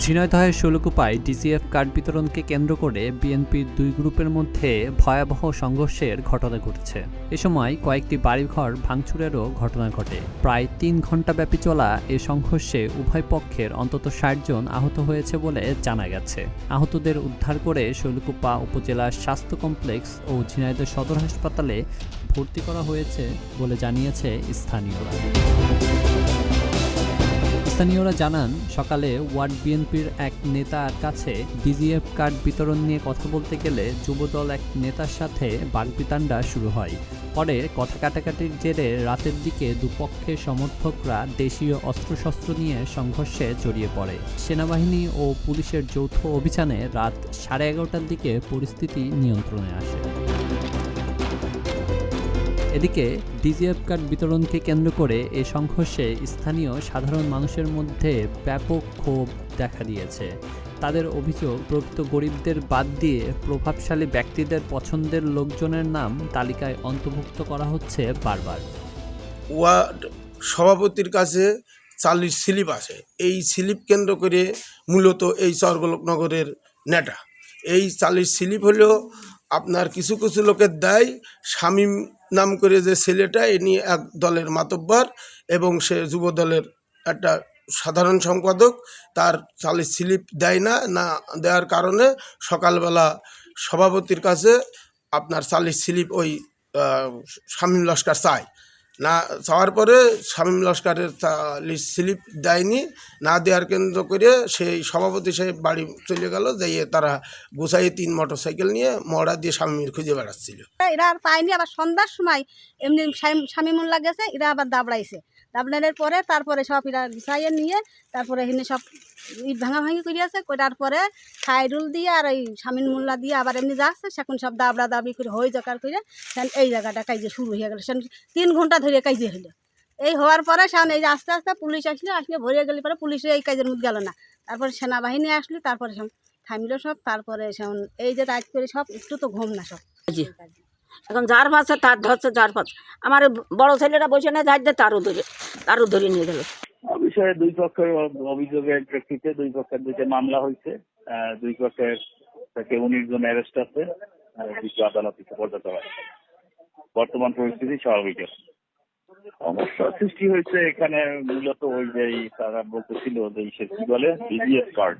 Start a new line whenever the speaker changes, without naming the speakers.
ঝিনাইদহের শৈলকুপায় DGF card বিতরণকে কেন্দ্র করে বিএনপির দুই গ্রুপের মধ্যে ভয়াবহ সংঘর্ষের ঘটনা ঘটেছে। এ সময় কয়েকটি বাড়িঘর ভাঙচুরেরও ঘটনা ঘটে। প্রায় ৩ ঘণ্টাব্যাপী চলা এ সংঘর্ষে উভয় পক্ষের অন্তত ৬০ জন আহত হয়েছে বলে জানা গেছে। আহতদের উদ্ধার করে শৈলকুপা উপজেলার স্বাস্থ্য কমপ্লেক্স ও ঝিনাইদহ সদর হাসপাতালে ভর্তি করা হয়েছে বলে জানিয়েছে স্থানীয়রা। স্থানীয়রা জানান, সকালে ওয়ার্ড বিএনপির এক নেতার কাছে ডিজিএফ কার্ড বিতরণ নিয়ে কথা বলতে গেলে যুবদল এক নেতার সাথে বাগবিতণ্ডা শুরু হয়। পরে কথা কাটাকাটির জেরে রাতের দিকে দুপক্ষের সমর্থকরা দেশীয় অস্ত্রশস্ত্র নিয়ে সংঘর্ষে জড়িয়ে পড়ে। সেনাবাহিনী ও পুলিশের যৌথ অভিযানে রাত 11:30টার দিকে পরিস্থিতি নিয়ন্ত্রণে আসে। এদিকে ডিজিএফ কার্ড বিতরণকে কেন্দ্র করে এ সংঘর্ষে স্থানীয় সাধারণ মানুষের মধ্যে ব্যাপক ক্ষোভ দেখা দিয়েছে। তাদের অভিযোগ, প্রকৃত গরিবদের বাদ দিয়ে প্রভাবশালী ব্যক্তিদের পছন্দের লোকজনের নাম তালিকায় অন্তর্ভুক্ত করা হচ্ছে বারবার।
ওয়ার্ড সভাপতির কাছে 40 স্লিপ আছে। এই স্লিপ কেন্দ্র করে মূলত এই স্বর্গলোকনগরের নেতা। এই 40 স্লিপ হলেও আপনার কিছু কিছু লোকের দেয়। শামীম নাম করে যে ছেলেটা, এ নিয়ে এক দলের মাতব্বর এবং সে যুব দলের একটা সাধারণ সম্পাদক। তার 40 স্লিপ দেয় না দেওয়ার কারণে সকালবেলা সভাপতির কাছে আপনার 40 স্লিপ ওই শামীম লস্কর চায়। না চাওয়ার পরে শামীম লস্করের 40 স্লিপ দেয়নি। না দেওয়ার কেন্দ্র করে সেই সভাপতি সাহেব বাড়ি চলে গেল। যাইয়ে তারা গোছাইয়ে 3 মোটরসাইকেল নিয়ে মহড়া দিয়ে শামীমের খুঁজে বেড়াচ্ছিল।
এরা আর পায়নি। আবার সন্ধ্যার সময় এমনি শামীমুল্লাহ গেছে, এরা আবার দাবড়াইছে। দাবড়ানোর পরে তারপরে সব এরা গুছাইয়ে নিয়ে তারপরে এখানে সব ইট ভাঙাভাঙি করিয়াছে। করার পরে খায়রুল দিয়ে আর ওই শামীমুল্লাহ দিয়ে আবার এমনি যাচ্ছে। সেখন সব দাবড়া দাবড়ি করে হয়ে জাকার করে এই জায়গাটা কাজে শুরু হয়ে গেল। সেখানে 3 ঘন্টা ধরে কাজে হলো। এই হওয়ার পরে সেখানে এই যে আস্তে আস্তে পুলিশ আসলে ভরে গেলে পরে পুলিশে এই কাজের মধ্যে গেল না। তারপরে সেনাবাহিনী আসলো, তারপরে সব থামলো সব। তারপরে সেখান এই যে রাত করে সব একটু তো ঘুম না সব।
এখন যার পাচ্ছে তার ধরছে, যার পাচ্ছে আমার বড় ছেলেরা বসে না যাই দিয়ে তারও ধরে নিয়ে গেল।
বিষয়ে দুই পক্ষের অভিযোগের প্রেক্ষিতে দুই পক্ষের 2টা মামলা হয়েছে। দুই পক্ষের থেকে 19 জন অ্যারেস্ট আছে, কিছু আদালতে পর্যাপ্ত হয়। বর্তমান পরিস্থিতি স্বাভাবিক আছে। সমস্যা সৃষ্টি হয়েছে এখানে মূলত ওই যে তারা বলতেছিল যে কি বলে ডিজিএস কার্ড,